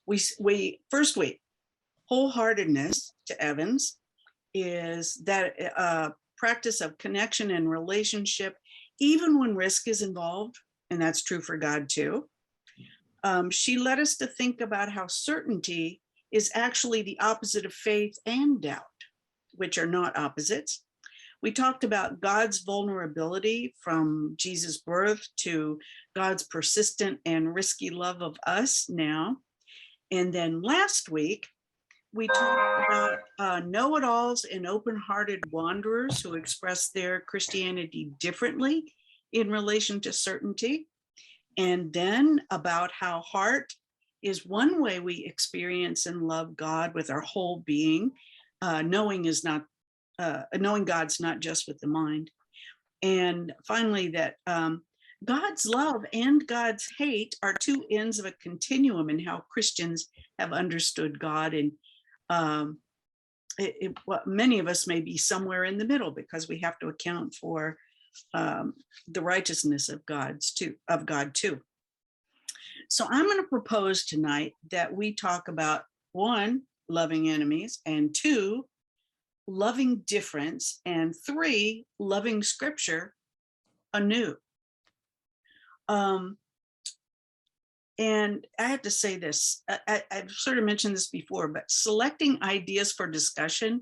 we first week, wholeheartedness to Evans is that practice of connection and relationship, even when risk is involved, and that's true for God too. She led us to think about how certainty is actually the opposite of faith and doubt, which are not opposites. We talked about God's vulnerability from Jesus' birth to God's persistent and risky love of us now. And then last week, we talked about know-it-alls and open-hearted wanderers who express their Christianity differently in relation to certainty. And then about how heart is one way we experience and love God with our whole being. Knowing God's not just with the mind. And finally, that God's love and God's hate are two ends of a continuum in how Christians have understood God. And many of us may be somewhere in the middle because we have to account for the righteousness of God too. So I'm going to propose tonight that we talk about 1, loving enemies, and 2, loving difference, and 3, loving scripture anew. And I have to say this, I've sort of mentioned this before, but selecting ideas for discussion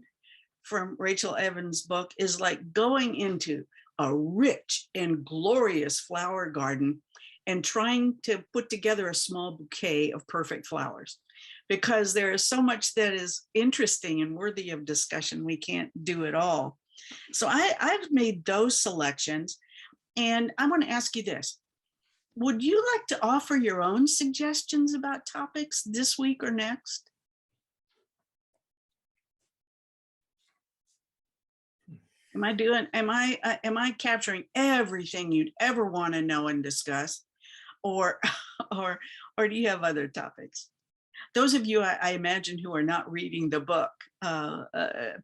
from Rachel Evans' book is like going into a rich and glorious flower garden and trying to put together a small bouquet of perfect flowers, because there is so much that is interesting and worthy of discussion. We can't do it all. So I've made those selections, and I want to ask you this. Would you like to offer your own suggestions about topics this week or next? Am I capturing everything you'd ever want to know and discuss? Or do you have other topics? Those of you, I imagine, who are not reading the book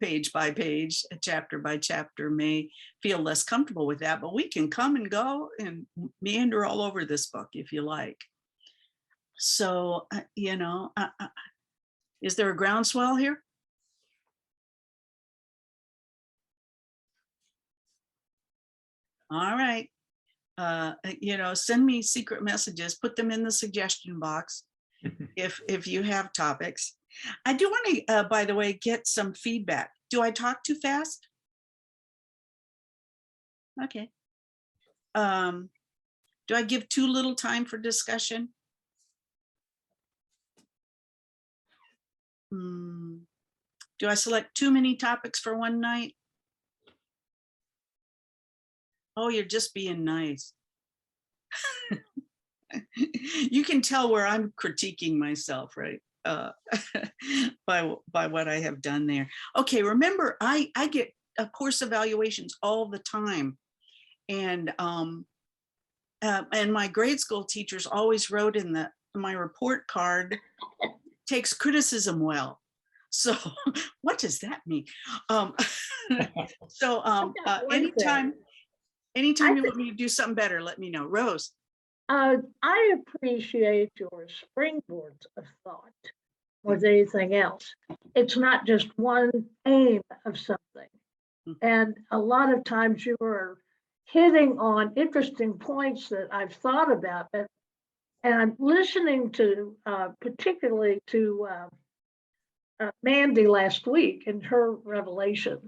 page by page, chapter by chapter, may feel less comfortable with that, but we can come and go and meander all over this book if you like. So, is there a groundswell here? All right. Send me secret messages, put them in the suggestion box if you have topics. I do want to, by the way, get some feedback. Do I talk too fast? Okay. Do I give too little time for discussion? Do I select too many topics for one night? Oh, you're just being nice. You can tell where I'm critiquing myself, right? By what I have done there. Okay, remember, I get course evaluations all the time, and my grade school teachers always wrote in my report card, takes criticism well. So what does that mean? Anytime you want me to do something better, let me know. Rose. I appreciate your springboards of thought more than anything else. It's not just one aim of something. And a lot of times you are hitting on interesting points that I've thought about. And I'm listening to, particularly to Mandy last week and her revelation,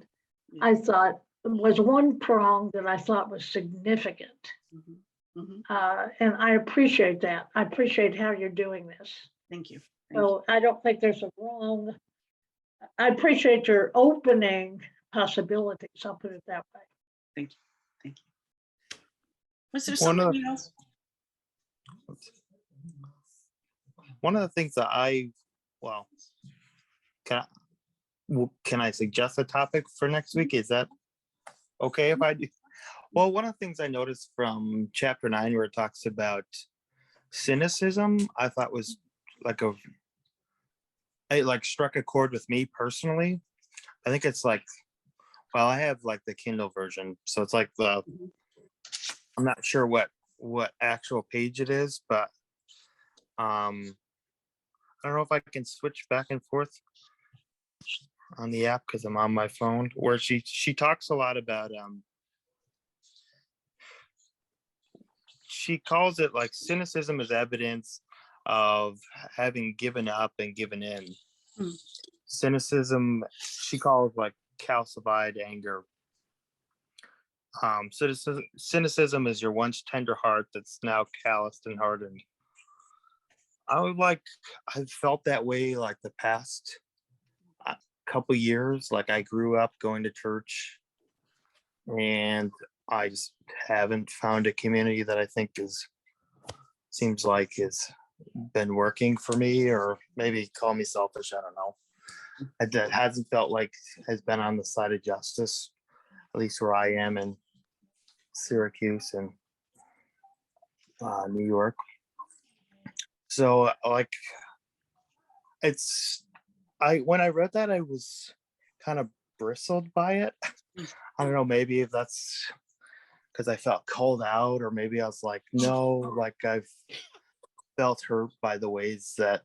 I thought was one prong that I thought was significant. And I appreciate that. I appreciate how you're doing this. Thank you. So I don't think there's a wrong. I appreciate your opening possibilities. I'll put it that way. Thank you. Thank you. Was there something else? One of the things that can I suggest a topic for next week? Is that okay if I do? Well, one of the things I noticed from chapter 9, where it talks about cynicism, I thought was it struck a chord with me personally. I think it's I have the Kindle version, so it's I'm not sure what actual page it is, but I I don't know if I can switch back and forth on the app because I'm on my phone, where she talks a lot about she calls it like cynicism is evidence of having given up and given in. Hmm. Cynicism, she calls like calcified anger. Cynicism is your once tender heart that's now calloused and hardened. I've felt that way like the past couple years. Like I grew up going to church, and I just haven't found a community that I think seems like has been working for me, or maybe call me selfish. I don't know. That hasn't felt like has been on the side of justice, at least where I am in Syracuse and New York. So like when I read that, I was kind of bristled by it. I don't know, maybe if that's because I felt called out, or maybe I was like, no, like I've felt hurt by the ways that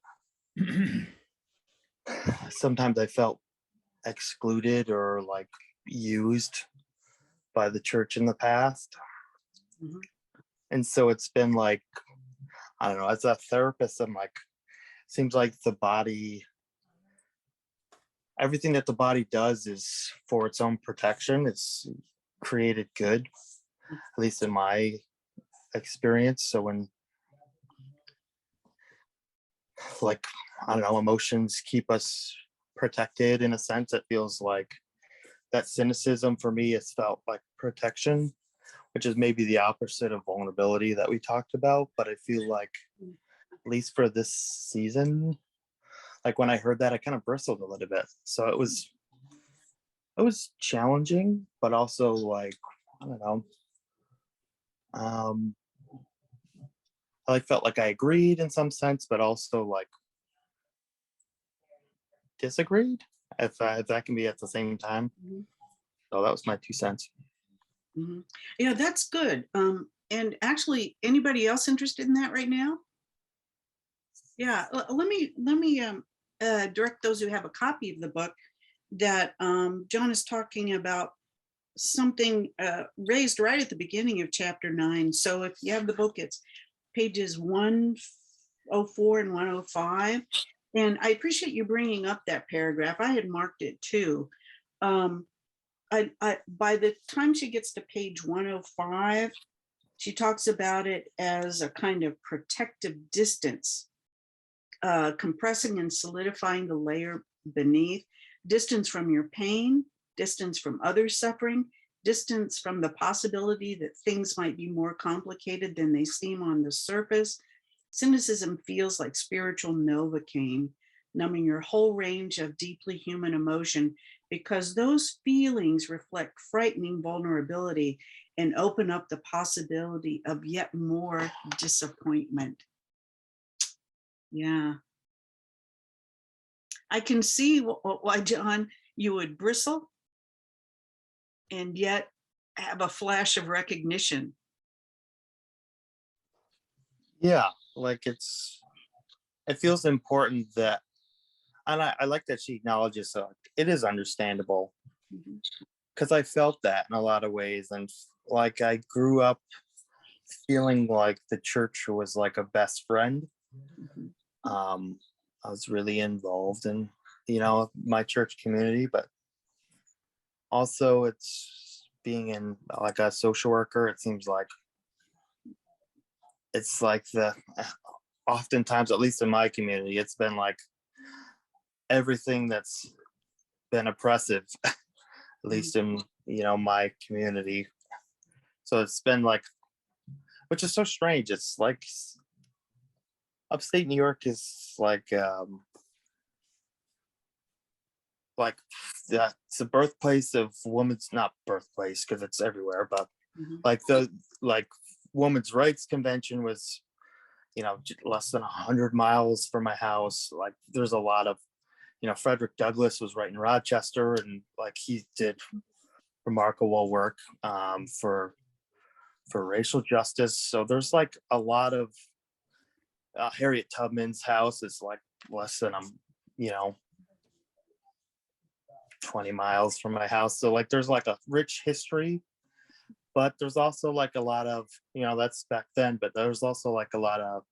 sometimes I felt excluded or like used by the church in the past. Mhm. And so it's been like, I don't know, as a therapist, I'm like, seems like the body, everything that the body does is for its own protection. It's created good, at least in my experience. So when, like, I don't know, emotions keep us protected in a sense, it feels like that cynicism for me has felt like protection, which is maybe the opposite of vulnerability that we talked about. But I feel like, at least for this season, like when I heard that, I kind of bristled a little bit. So it was challenging, but also like, I don't know. I like felt like I agreed in some sense, but also like disagreed, if that can be at the same time. Mhm. So that was my 2 cents. Mhm. Yeah, that's good. And actually, anybody else interested in that right now? Yeah, let me direct those who have a copy of the book that John is talking about something raised right at the beginning of chapter 9. So if you have the book, it's pages 104 and 105. And I appreciate you bringing up that paragraph. I had marked it too. By the time she gets to page 105, she talks about it as a kind of protective distance, compressing and solidifying the layer beneath, distance from your pain, distance from others' suffering, distance from the possibility that things might be more complicated than they seem on the surface. Cynicism feels like spiritual Novocaine, numbing your whole range of deeply human emotion, because those feelings reflect frightening vulnerability and open up the possibility of yet more disappointment. Yeah. I can see why, John, you would bristle and yet have a flash of recognition. Yeah, like it feels important that, and I like that she acknowledges it is understandable, Mhm. because I felt that in a lot of ways. And like I grew up feeling like the church was like a best friend. Mhm. I was really involved in, my church community, but also it's being in like a social worker. It seems like it's like oftentimes, at least in my community, it's been like everything that's been oppressive, at least in, my community. So it's been like, which is so strange. It's like upstate New York is like it's the birthplace of women's, not birthplace because it's everywhere, but Mhm. like the like women's rights convention was, less than 100 miles from my house. Like there's a lot of, Frederick Douglass was right in Rochester, and like he did remarkable work for racial justice. So there's like a lot of Harriet Tubman's house is like less than 20 miles from my house. So like there's like a rich history, but there's also like a lot of, that's back then, but there's also like a lot of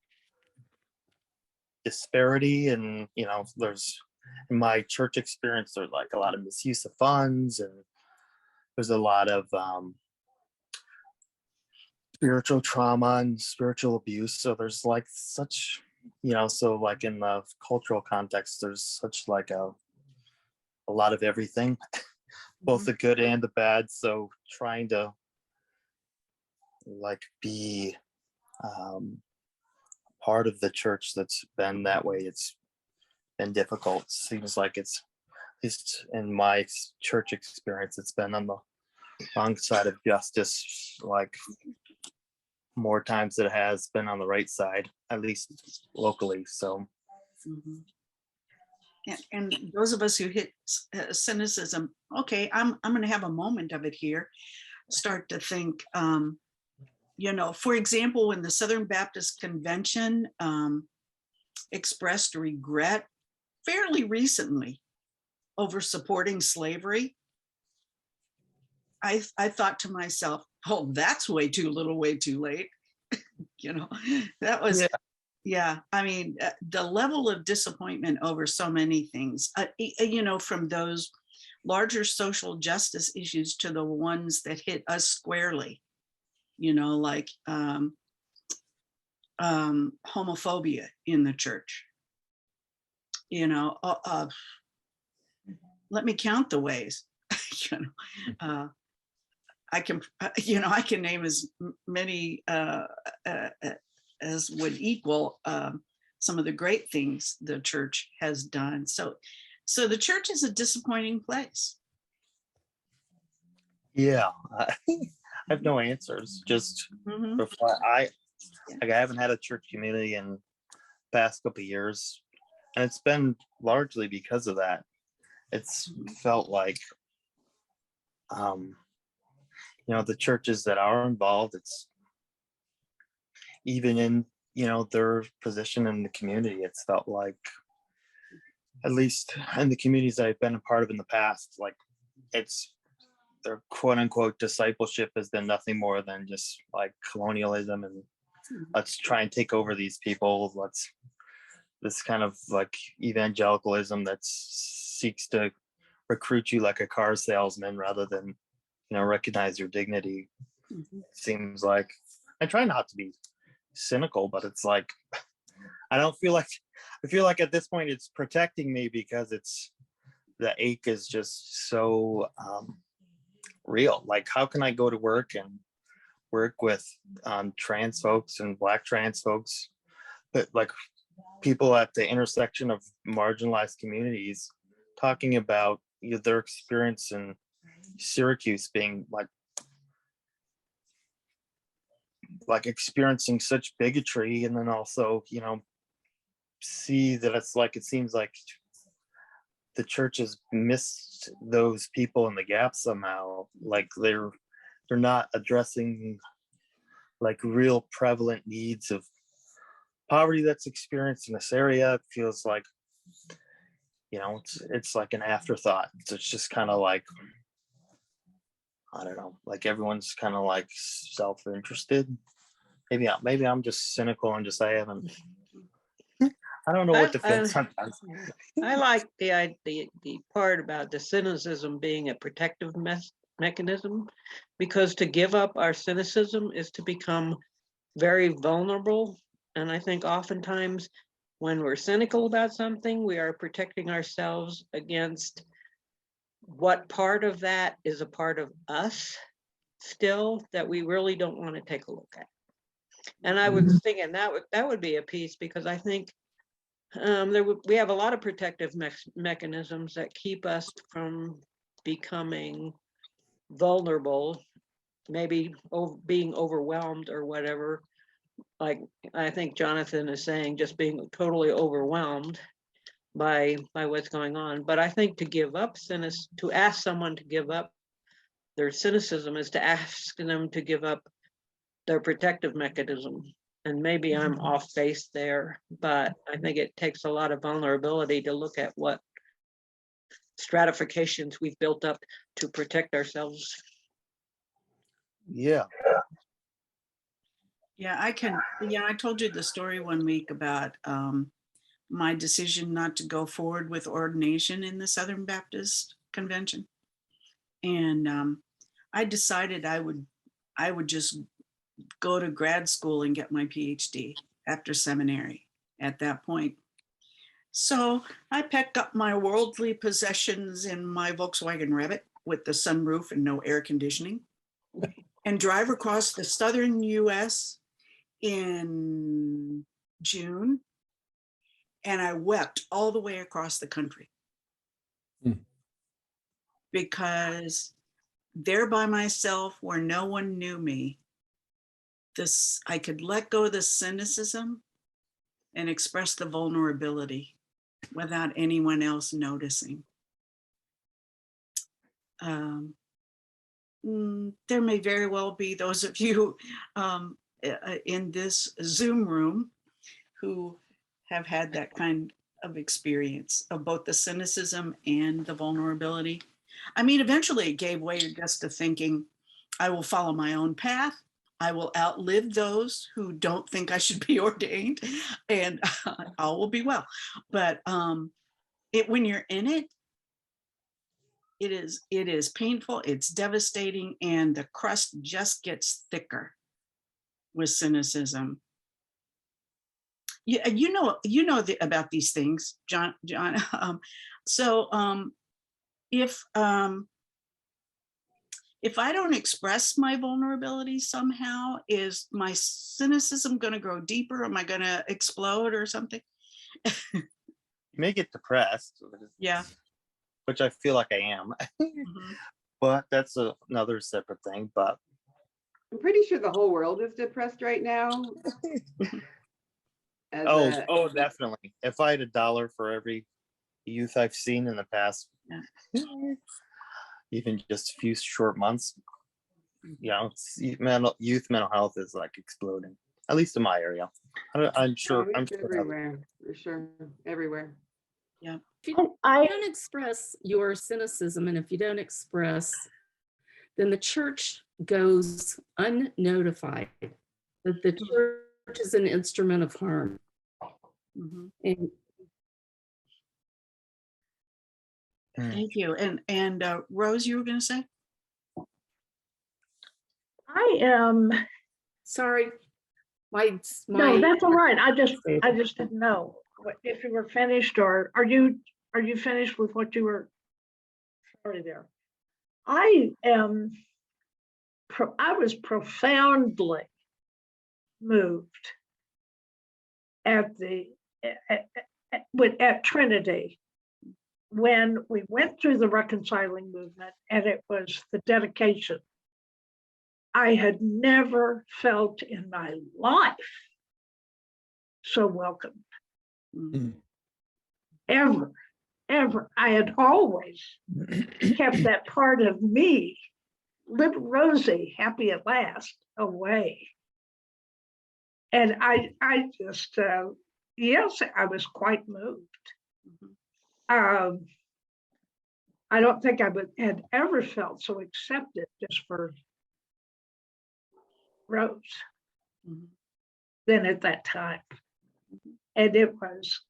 disparity, and there's, in my church experience, there's like a lot of misuse of funds, and there's a lot of spiritual trauma and spiritual abuse. So there's like such, so like in the cultural context, there's such like a lot of everything, both the good and the bad. So trying to like be part of the church that's been that way, it's been difficult. Seems like it's, at least in my church experience, it's been on the wrong side of justice, like more times than it has been on the right side, at least locally. So and those of us who hit cynicism, okay, I'm going to have a moment of it here, start to think, for example, when the Southern Baptist Convention expressed regret fairly recently over supporting slavery, I thought to myself, oh, that's way too little, way too late. That was, yeah. I mean, the level of disappointment over so many things, from those larger social justice issues to the ones that hit us squarely, like homophobia in the church. Let me count the ways. I can name as many as would equal some of the great things the church has done. So the church is a disappointing place. Yeah, I have no answers. Just I haven't had a church community in the past couple of years, and it's been largely because of that. It's felt like the churches that are involved, it's even in their position in the community, it's felt like, at least in the communities that I've been a part of in the past, like it's their quote unquote discipleship has been nothing more than just like colonialism, and let's try and take over these people. This kind of like evangelicalism that seeks to recruit you like a car salesman rather than recognize your dignity. Seems like, I try not to be cynical, but it's like I feel like at this point it's protecting me, because it's, the ache is just so real. Like, how can I go to work and work with trans folks and Black trans folks, but like people at the intersection of marginalized communities, talking about their experience in Syracuse being like experiencing such bigotry, and then also see that it's like, it seems like the church has missed those people in the gap somehow. Like they're not addressing like real prevalent needs of poverty that's experienced in this area. It feels like it's like an afterthought. So it's just kind of like, I don't know, like everyone's kind of like self-interested. Maybe I'm just cynical and just I don't know what to feel sometimes. I like the part about the cynicism being a protective mechanism, because to give up our cynicism is to become very vulnerable. And I think oftentimes when we're cynical about something, we are protecting ourselves against what part of that is a part of us still that we really don't want to take a look at. And I was thinking that would be a piece, because I think we have a lot of protective mechanisms that keep us from becoming vulnerable, maybe being overwhelmed or whatever. Like I think Jonathan is saying, just being totally overwhelmed by what's going on. But I think to ask someone to give up their cynicism is to ask them to give up their protective mechanism. And maybe I'm off base there, but I think it takes a lot of vulnerability to look at what stratifications we've built up to protect ourselves. Yeah. Yeah, I told you the story one week about my decision not to go forward with ordination in the Southern Baptist Convention. And I decided I would just go to grad school and get my PhD after seminary at that point. So I packed up my worldly possessions in my Volkswagen Rabbit with the sunroof and no air conditioning and drive across the southern US in June. And I wept all the way across the country because there by myself where no one knew me, I could let go of the cynicism and express the vulnerability without anyone else noticing. There may very well be those of you in this Zoom room who have had that kind of experience of both the cynicism and the vulnerability. I mean, eventually it gave way just to thinking, I will follow my own path. I will outlive those who don't think I should be ordained, and all will be well. But when you're in it, it is painful, it's devastating, and the crust just gets thicker with cynicism. You know about these things, John. If I don't express my vulnerability somehow, is my cynicism going to grow deeper? Am I going to explode or something? You may get depressed. Yeah. Which I feel like I am. But that's another separate thing. But I'm pretty sure the whole world is depressed right now. Oh, definitely. If I had $1 for every youth I've seen in the past, even just a few short months, youth mental health is like exploding. At least in my area. I'm sure. I'm sure everywhere. For sure, everywhere. Yeah. If you don't express your cynicism, and if you don't express, then the church goes unnotified that the church is an instrument of harm. And thank you. And Rose, you were going to say? I am. sorry, No, that's all right. I just didn't know if you were finished, or are you finished with what you were started there? I was profoundly moved at Trinity when we went through the reconciling movement, and it was the dedication. I had never felt in my life so welcomed. Ever. I had always kept that part of me, little Rosie, happy at last, away. And I just, yes, I was quite moved. I don't think I had ever felt so accepted just for Rose than at that time. And it was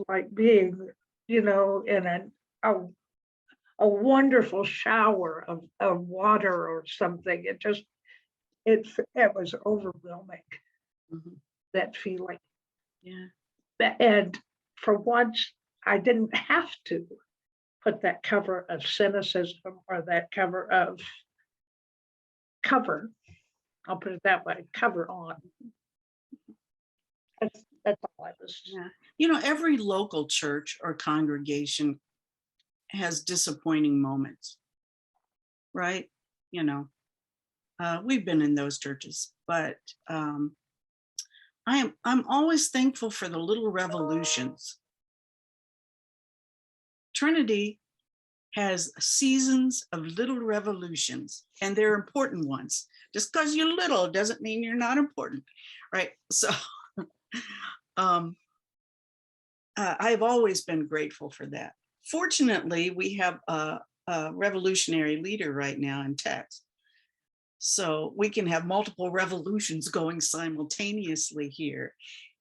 like being, in a wonderful shower of water or something. It was overwhelming, that feeling. Yeah. And for once, I didn't have to put that cover of cynicism or that cover, I'll put it that way, cover on. That's all I was. Yeah. Every local church or congregation has disappointing moments, right? We've been in those churches, but I'm always thankful for the little revolutions. Trinity has seasons of little revolutions, and they're important ones. Just because you're little doesn't mean you're not important, right? So I've always been grateful for that. Fortunately, we have a revolutionary leader right now in Tex. So we can have multiple revolutions going simultaneously here.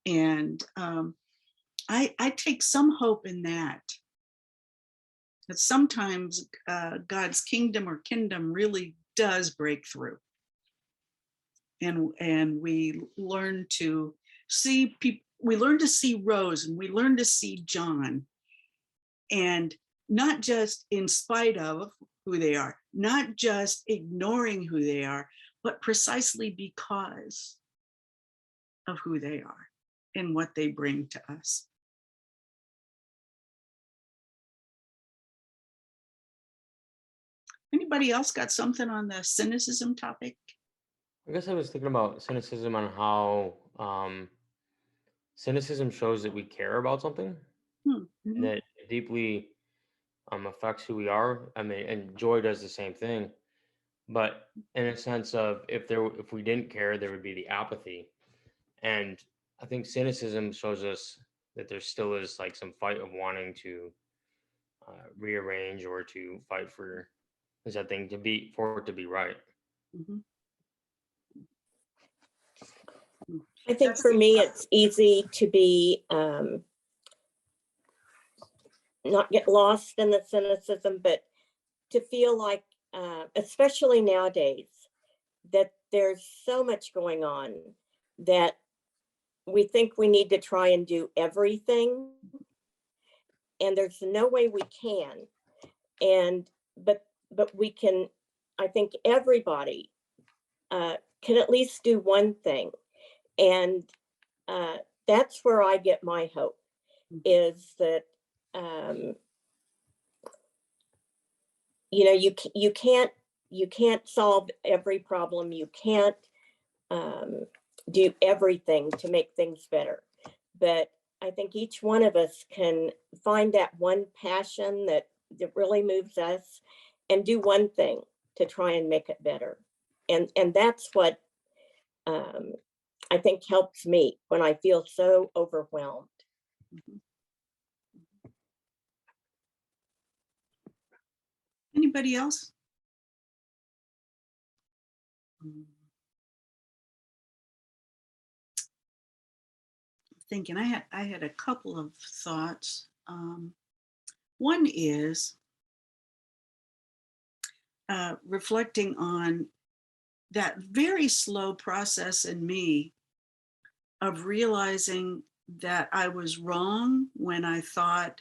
And I take some hope in that. That sometimes God's kingdom or kingdom really does break through. And we learn to see people, we learn to see Rose and we learn to see John, and not just in spite of who they are, not just ignoring who they are, but precisely because of who they are and what they bring to us. Anybody else got something on the cynicism topic? I guess I was thinking about cynicism on how cynicism shows that we care about something Mhm. and that it deeply affects who we are. I mean, and joy does the same thing, but in a sense of if we didn't care, there would be the apathy. And I think cynicism shows us that there still is like some fight of wanting to rearrange or to fight for that thing for it to be right. Mhm. I think for me, it's easy to be not get lost in the cynicism, but to feel like, especially nowadays, that there's so much going on that we think we need to try and do everything, and there's no way we can. And but we can. I think everybody can at least do one thing, and that's where I get my hope, is that you can't solve every problem, you can't do everything to make things better, but I think each one of us can find that one passion that really moves us and do one thing to try and make it better, and that's what I think helps me when I feel so overwhelmed. Anybody else? Thinking, I had a couple of thoughts. One is reflecting on that very slow process in me of realizing that I was wrong when I thought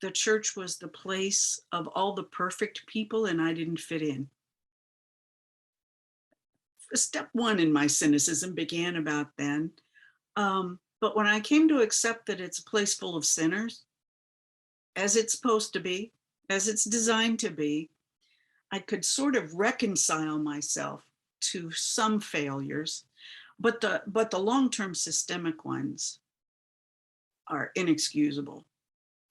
the church was the place of all the perfect people and I didn't fit in. Step one in my cynicism began about then. But when I came to accept that it's a place full of sinners, as it's supposed to be, as it's designed to be, I could sort of reconcile myself to some failures, but the long-term systemic ones are inexcusable.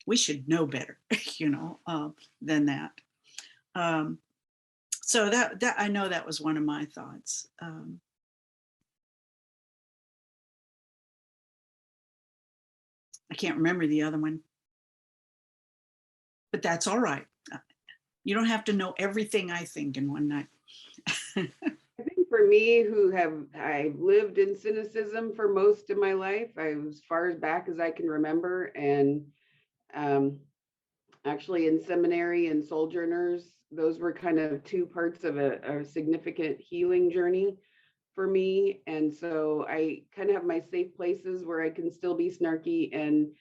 We should know better, than that. So that I know that was one of my thoughts. I can't remember the other one, but that's all right. You don't have to know everything I think in one night. I think for me, I've lived in cynicism for most of my life, as far as back as I can remember, and actually in seminary and Sojourners, those were kind of two parts of a significant healing journey for me. And so I kind of have my safe places where I can still be snarky and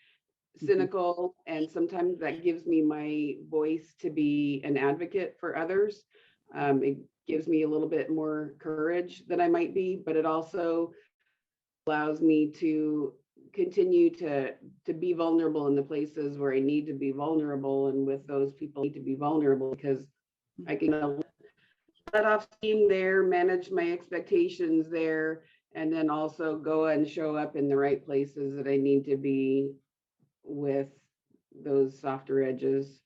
cynical, and sometimes that gives me my voice to be an advocate for others. It gives me a little bit more courage than I might be, but it also allows me to continue to be vulnerable in the places where I need to be vulnerable, and with those people I need to be vulnerable, because I can let off steam there, manage my expectations there, and then also go and show up in the right places that I need to be with those softer edges.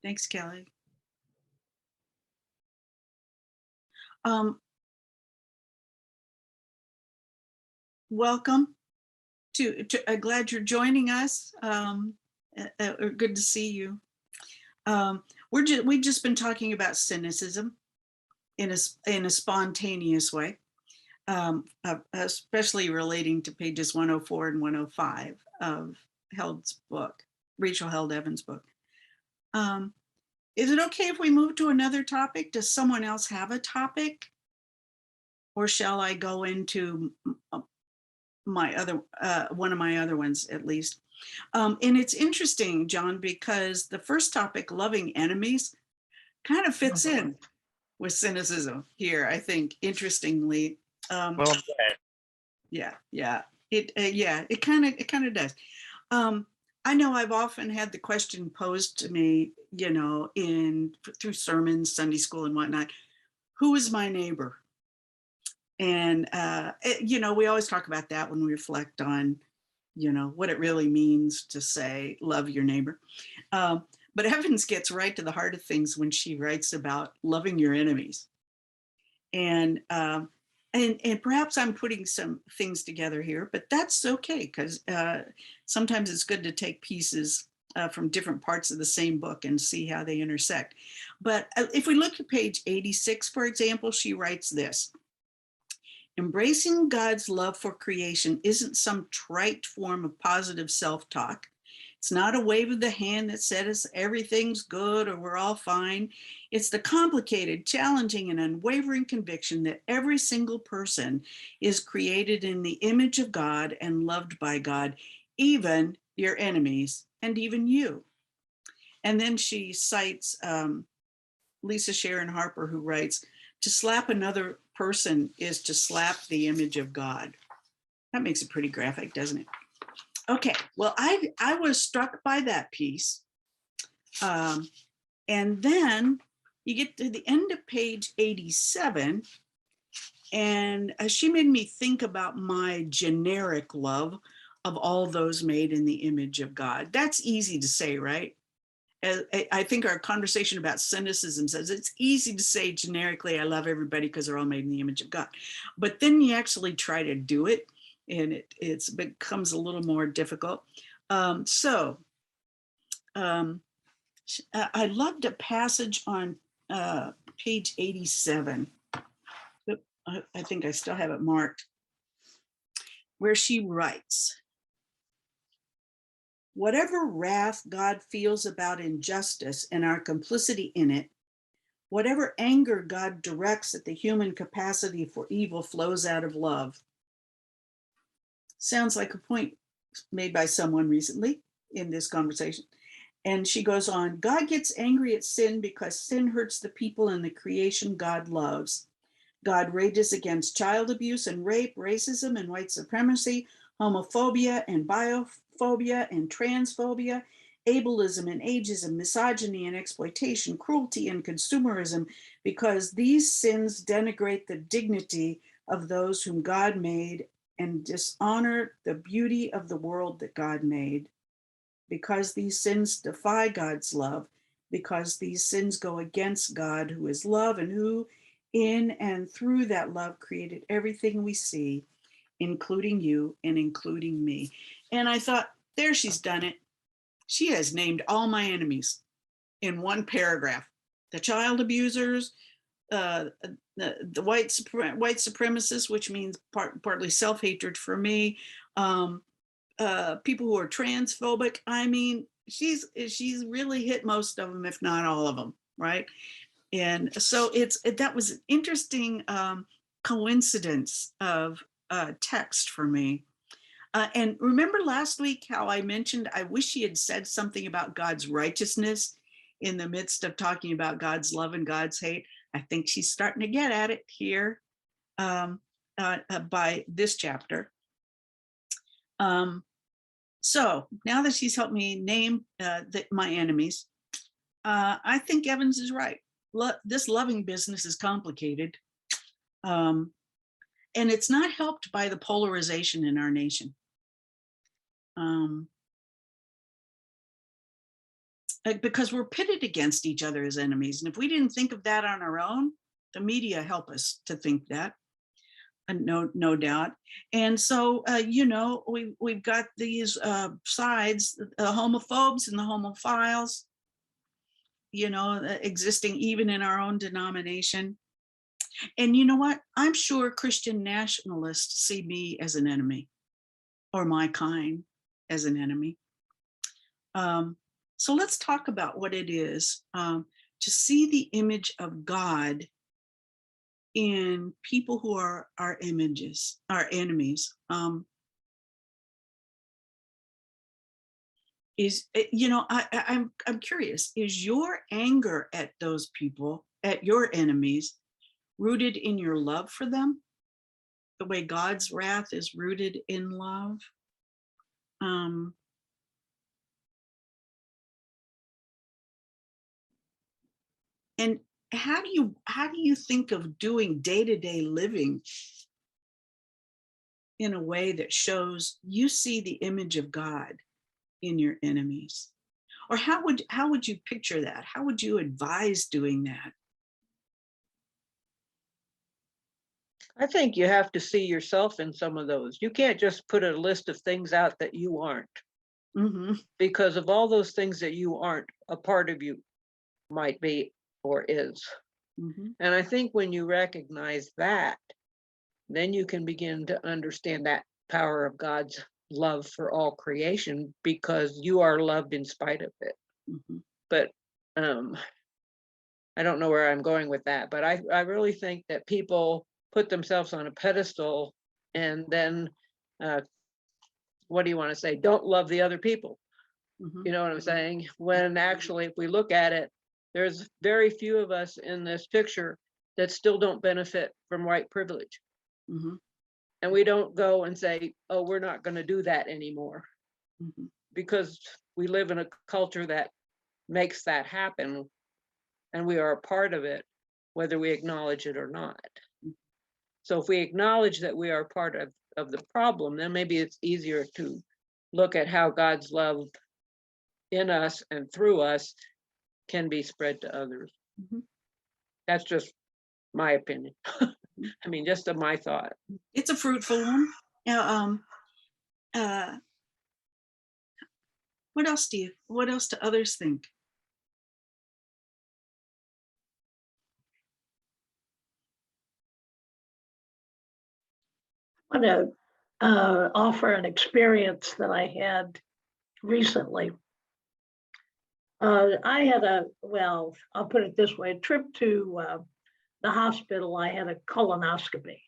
Thanks, Kelly. Welcome glad you're joining us. Good to see you. We've just been talking about cynicism in a spontaneous way, especially relating to pages 104 and 105 of Held's book, Rachel Held Evans' book. Is it okay if we move to another topic? Does someone else have a topic? Or shall I go into my other, one of my other ones at least? And it's interesting, John, because the first topic, loving enemies, kind of fits in with cynicism here, I think, interestingly. Well, Yeah, it kind of does. I know I've often had the question posed to me, you know, through sermons, Sunday school and whatnot, who is my neighbor? And, you know, we always talk about that when we reflect on, you know, what it really means to say, love your neighbor. But Evans gets right to the heart of things when she writes about loving your enemies. And perhaps I'm putting some things together here, but that's okay, because sometimes it's good to take pieces from different parts of the same book and see how they intersect. But if we look at page 86, for example, she writes this: embracing God's love for creation isn't some trite form of positive self-talk. It's not a wave of the hand that says everything's good or we're all fine. It's the complicated, challenging, and unwavering conviction that every single person is created in the image of God and loved by God, even your enemies and even you. And then she cites Lisa Sharon Harper, who writes, to slap another person is to slap the image of God. That makes it pretty graphic, doesn't it? Okay, well, I was struck by that piece. And then you get to the end of page 87, and she made me think about my generic love of all those made in the image of God. That's easy to say, right? I think our conversation about cynicism says it's easy to say generically, I love everybody because they're all made in the image of God. But then you actually try to do it, and it becomes a little more difficult. I loved a passage on page 87. I think I still have it marked, where she writes, whatever wrath God feels about injustice and our complicity in it, whatever anger God directs at the human capacity for evil flows out of love. Sounds like a point made by someone recently in this conversation. And she goes on, God gets angry at sin because sin hurts the people and the creation God loves. God rages against child abuse and rape, racism and white supremacy, homophobia and biophobia and transphobia, ableism and ageism, misogyny and exploitation, cruelty and consumerism, because these sins denigrate the dignity of those whom God made and dishonor the beauty of the world that God made. Because these sins defy God's love, because these sins go against God, who is love and who in and through that love created everything we see, including you and including me. And I thought, there, she's done it. She has named all my enemies in one paragraph: the child abusers, the white supremacists, which means partly self-hatred for me, people who are transphobic. I mean, she's really hit most of them, if not all of them, right? And so that was an interesting coincidence of text for me. And remember last week how I mentioned I wish she had said something about God's righteousness in the midst of talking about God's love and God's hate? I think she's starting to get at it here by this chapter. So now that she's helped me name my enemies, I think Evans is right. This loving business is complicated. And it's not helped by the polarization in our nation. because we're pitted against each other as enemies. And if we didn't think of that on our own, the media help us to think that, no doubt. And so, we've got these sides, the homophobes and the homophiles, existing even in our own denomination. And you know what? I'm sure Christian nationalists see me as an enemy, or my kind as an enemy. So let's talk about what it is to see the image of God in people who are our enemies. I'm curious, is your anger at those people, at your enemies, rooted in your love for them, the way God's wrath is rooted in love? And how do you think of doing day-to-day living in a way that shows you see the image of God in your enemies? Or how would you picture that? How would you advise doing that? I think you have to see yourself in some of those. You can't just put a list of things out that you aren't. Mm-hmm. Because of all those things that you aren't, a part of you might be or is. Mm-hmm. And I think when you recognize that, then you can begin to understand that power of God's love for all creation, because you are loved in spite of it. Mm-hmm. But I don't know where I'm going with that, but I really think that people put themselves on a pedestal and then what do you want to say? Don't love the other people. Mm-hmm. You know what I'm saying? When actually, if we look at it, there's very few of us in this picture that still don't benefit from white privilege. Mm-hmm. And we don't go and say, oh, we're not going to do that anymore. Mm-hmm. Because we live in a culture that makes that happen, and we are a part of it, whether we acknowledge it or not. So if we acknowledge that we are part of the problem, then maybe it's easier to look at how God's love in us and through us can be spread to others. Mm-hmm. That's just my opinion. I mean, just my thought. It's a fruitful one. What else do others think? I want to offer an experience that I had recently. I had I'll put it this way, a trip to the hospital. I had a colonoscopy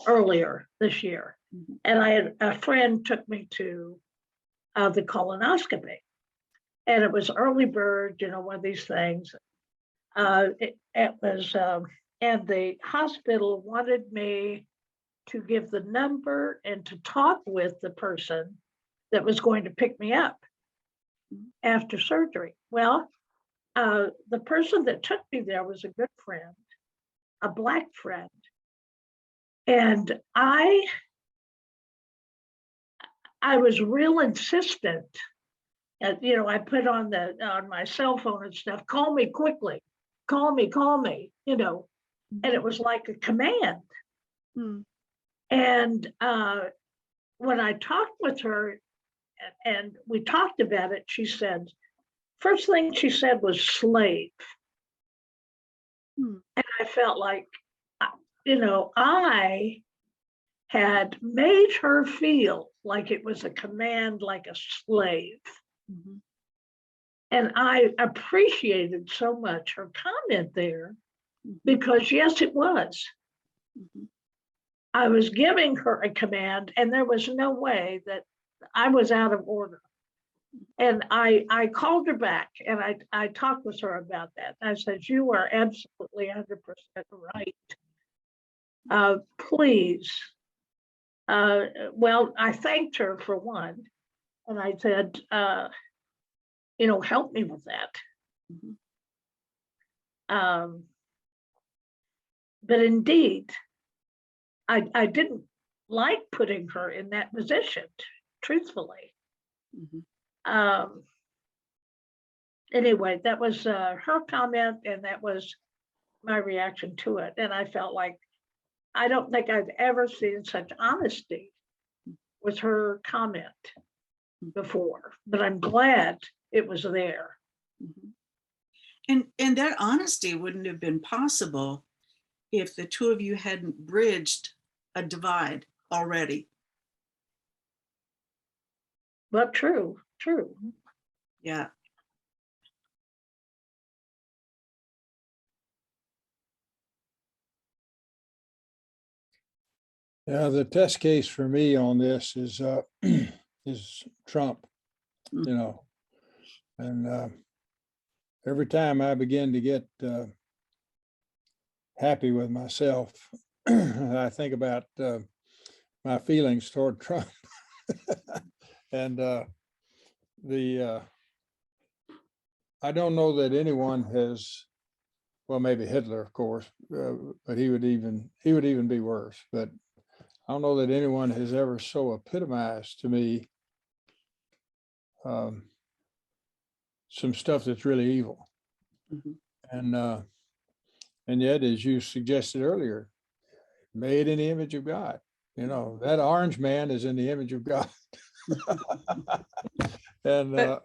earlier this year. Mm-hmm. And a friend took me to the colonoscopy. And it was early bird, one of these things. It was, and the hospital wanted me to give the number and to talk with the person that was going to pick me up after surgery. Well, the person that took me there was a good friend, a Black friend. And I was real insistent. And, I put on my cell phone and stuff, call me quickly, call me, and it was like a command. Mm. And when I talked with her and we talked about it, she said, first thing she said was slave. And I felt like, I had made her feel like it was a command, like a slave. Mm-hmm. And I appreciated so much her comment there, because yes, it was. Mm-hmm. I was giving her a command, and there was no way that I was out of order. And I called her back and I talked with her about that. I said, you are absolutely 100% right. Please. Well, I thanked her for one. And I said, help me with that. Mm-hmm. But indeed, I didn't like putting her in that position, truthfully. Mm-hmm. anyway, that was her comment, and that was my reaction to it. And I felt like, I don't think I've ever seen such honesty with her comment before, but I'm glad it was there. And that honesty wouldn't have been possible if the two of you hadn't bridged a divide already. But true. Yeah. Yeah, the test case for me on this is is Trump, you know, and every time I begin to get happy with myself, I think about my feelings toward Trump, and I don't know that anyone has, well, maybe Hitler, of course, but he would even be worse. But I don't know that anyone has ever so epitomized to me some stuff that's really evil. And yet, as you suggested earlier, made in the image of God. You know, that orange man is in the image of God. And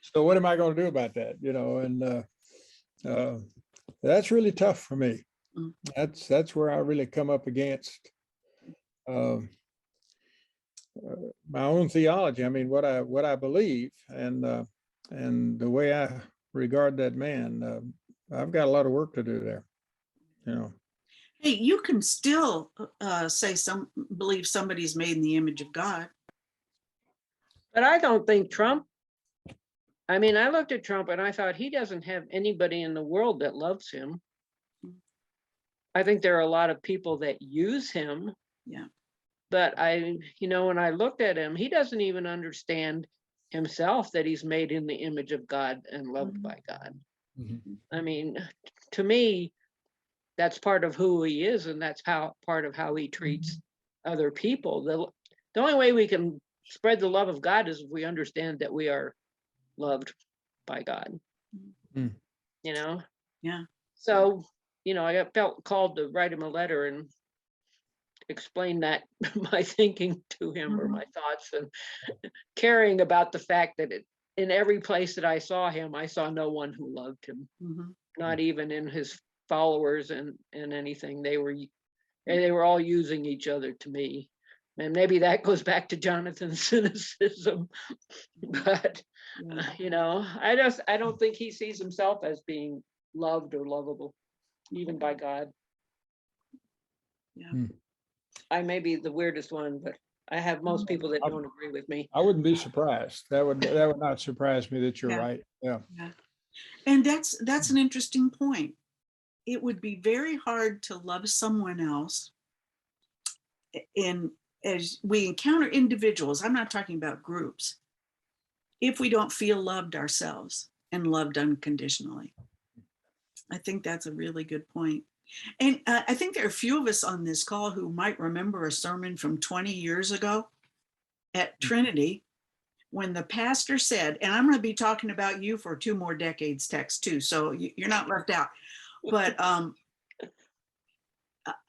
so what am I going to do about that? You know, and that's really tough for me. That's where I really come up against my own theology. I mean, what I believe, and the way I regard that man. I've got a lot of work to do there. You know. Hey, you can still believe somebody's made in the image of God. But I don't think Trump, I mean, I looked at Trump and I thought he doesn't have anybody in the world that loves him. I think there are a lot of people that use him. Yeah. But when I looked at him, he doesn't even understand himself that he's made in the image of God and loved by God. I mean, to me, that's part of who he is, and that's part of how he treats other people. The only way we can spread the love of God is if we understand that we are loved by God. You know? Yeah. So, I felt called to write him a letter and explain that my thinking to him or my thoughts, and caring about the fact that in every place that I saw him, I saw no one who loved him, not even in his followers and anything. They were all using each other to me. And maybe that goes back to Jonathan's cynicism, but I don't think he sees himself as being loved or lovable, even by God. Yeah. I may be the weirdest one, but I have most people that don't agree with me. I wouldn't be surprised. That would not surprise me that you're right. Yeah. And that's an interesting point. It would be very hard to love someone else as we encounter individuals. I'm not talking about groups. If we don't feel loved ourselves and loved unconditionally. I think that's a really good point. And I think there are a few of us on this call who might remember a sermon from 20 years ago at Trinity when the pastor said, and I'm going to be talking about you for 2 more decades, Tex, too, so you're not left out. But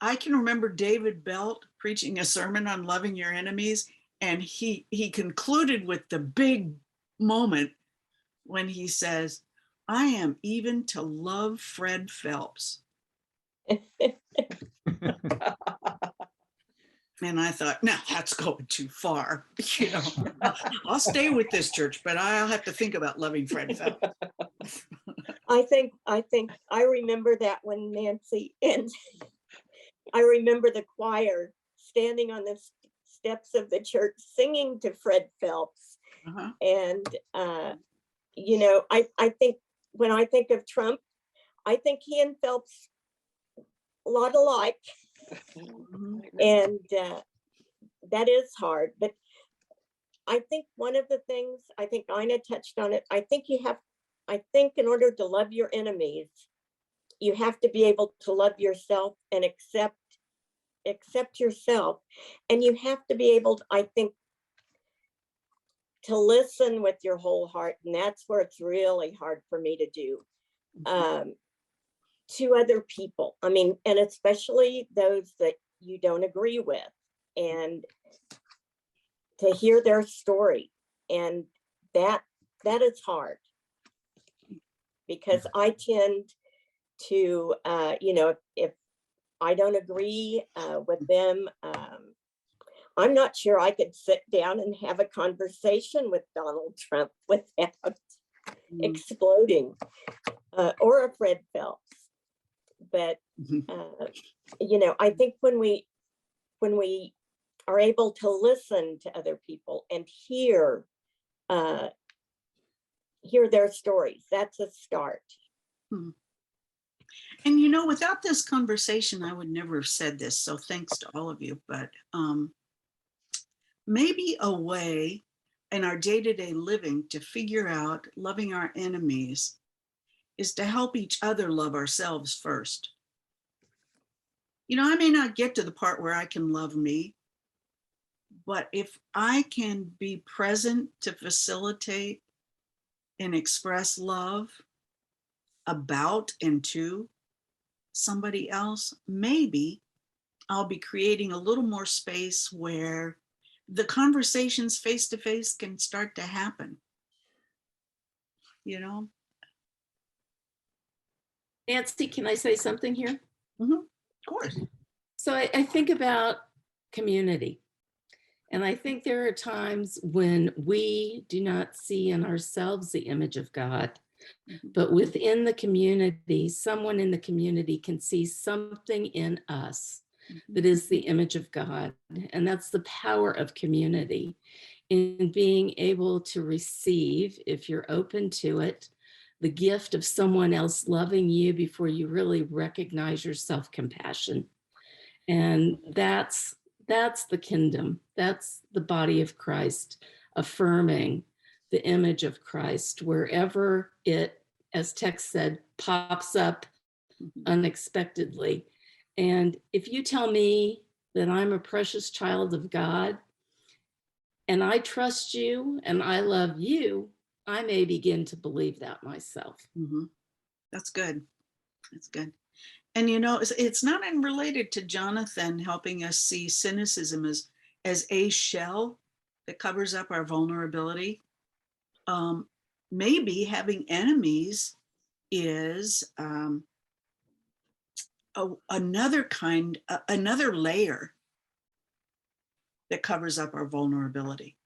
I can remember David Belt preaching a sermon on loving your enemies, and he concluded with the big moment when he says, I am even to love Fred Phelps. And I thought, no, that's going too far. I'll stay with this church, but I'll have to think about loving Fred Phelps. I think I remember that when Nancy, and I remember the choir standing on the steps of the church singing to Fred Phelps. And, I think when I think of Trump, I think he and Phelps a lot alike. And that is hard. But I think one of the things, I think Ina touched on it, I think in order to love your enemies, you have to be able to love yourself and accept yourself. And you have to be able to, I think, to listen with your whole heart, and that's where it's really hard for me to do, to other people. I mean, and especially those that you don't agree with, and to hear their story. And that is hard, because I tend to, if I don't agree with them, I'm not sure I could sit down and have a conversation with Donald Trump without exploding, or a Fred Phelps. But, I think when we are able to listen to other people and hear their stories, that's a start. And without this conversation, I would never have said this. So thanks to all of you. But maybe a way in our day-to-day living to figure out loving our enemies is to help each other love ourselves first. I may not get to the part where I can love me, but if I can be present to facilitate and express love about and to somebody else, maybe I'll be creating a little more space where the conversations face to face can start to happen. Nancy, can I say something here? Of course. So I think about community. And I think there are times when we do not see in ourselves the image of God, but within the community, someone in the community can see something in us that is the image of God. And that's the power of community, in being able to receive, if you're open to it, the gift of someone else loving you before you really recognize your self-compassion. And that's the kingdom. That's the body of Christ, affirming the image of Christ wherever it, as text said, pops up unexpectedly. And if you tell me that I'm a precious child of God, and I trust you and I love you, I may begin to believe that myself. That's good. That's good. And it's not unrelated to Jonathan helping us see cynicism as a shell that covers up our vulnerability. Maybe having enemies is another layer that covers up our vulnerability.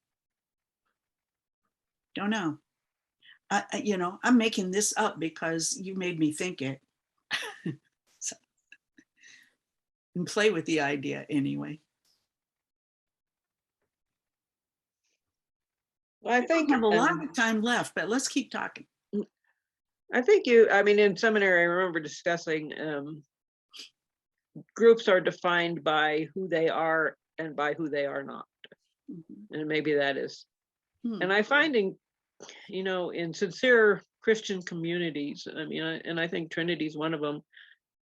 Don't know. I'm making this up because you made me think it. So, and play with the idea anyway. Well, I think we have a lot of time left, but let's keep talking. I think in seminary, I remember discussing groups are defined by who they are and by who they are not. And maybe that is. And I find in sincere Christian communities, and I think Trinity is one of them,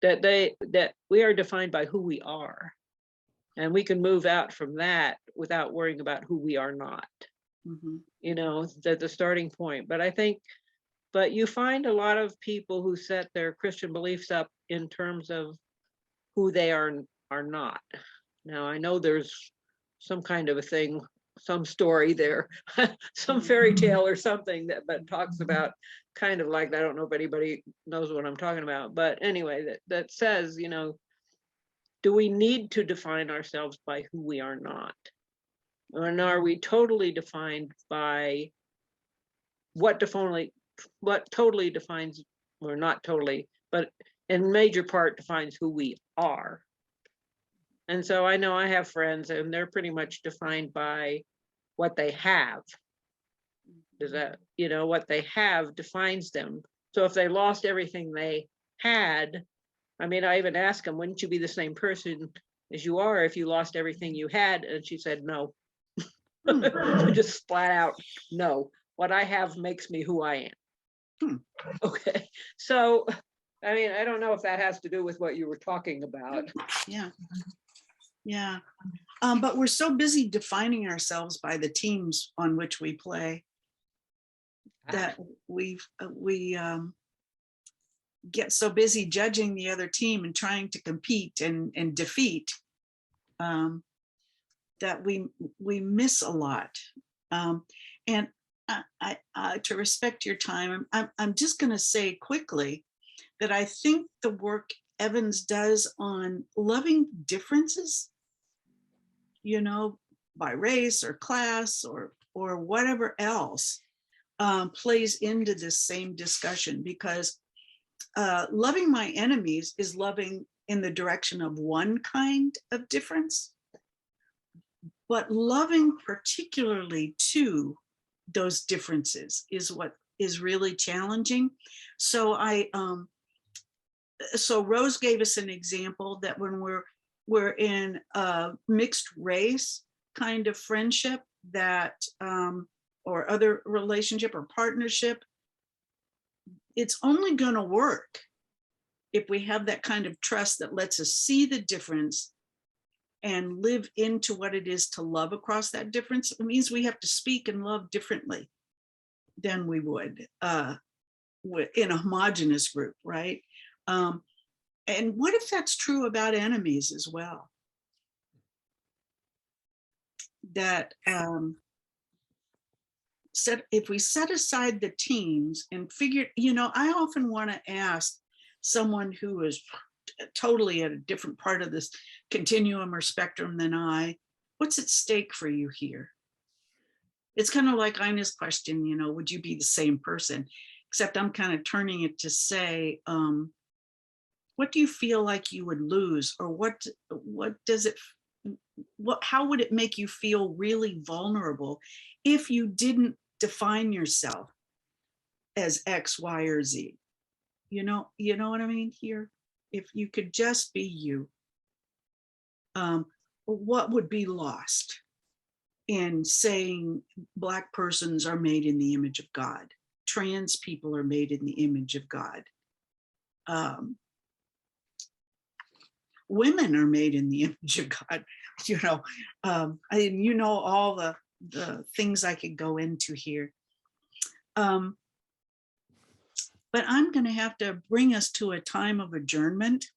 that we are defined by who we are. And we can move out from that without worrying about who we are not. That's the starting point. But you find a lot of people who set their Christian beliefs up in terms of who they are not. Now, I know there's some kind of a thing, some story there, some fairy tale or something that talks about kind of like, I don't know if anybody knows what I'm talking about, but anyway, that says, do we need to define ourselves by who we are not? Or are we totally defined by what totally defines, or not totally, but in major part defines who we are? And so I know I have friends and they're pretty much defined by what they have. Is that, what they have defines them. So if they lost everything they had, I even asked them, wouldn't you be the same person as you are if you lost everything you had? And she said, no. Just flat out, no. What I have makes me who I am. Okay. So, I don't know if that has to do with what you were talking about. Yeah. But we're so busy defining ourselves by the teams on which we play that we get so busy judging the other team and trying to compete and defeat that we miss a lot. And to respect your time, I'm just going to say quickly that I think the work Evans does on loving differences, you know, by race or class or whatever else, plays into this same discussion, because loving my enemies is loving in the direction of one kind of difference, but loving particularly to those differences is what is really challenging. So so Rose gave us an example that when we're in a mixed race kind of friendship that or other relationship or partnership, it's only going to work if we have that kind of trust that lets us see the difference and live into what it is to love across that difference. It means we have to speak and love differently than we would in a homogenous group, right? And what if that's true about enemies as well? That if we set aside the teams and figure, you know, I often want to ask someone who is totally at a different part of this continuum or spectrum than I, what's at stake for you here? It's kind of like Ina's question, you know, would you be the same person? Except I'm kind of turning it to say, what do you feel like you would lose, or what does it, how would it make you feel really vulnerable if you didn't define yourself as X, Y, or Z? You know what I mean here? If you could just be you, what would be lost in saying Black persons are made in the image of God, trans people are made in the image of God, women are made in the image of God, you know, you know, all the things I could go into here. But I'm going to have to bring us to a time of adjournment.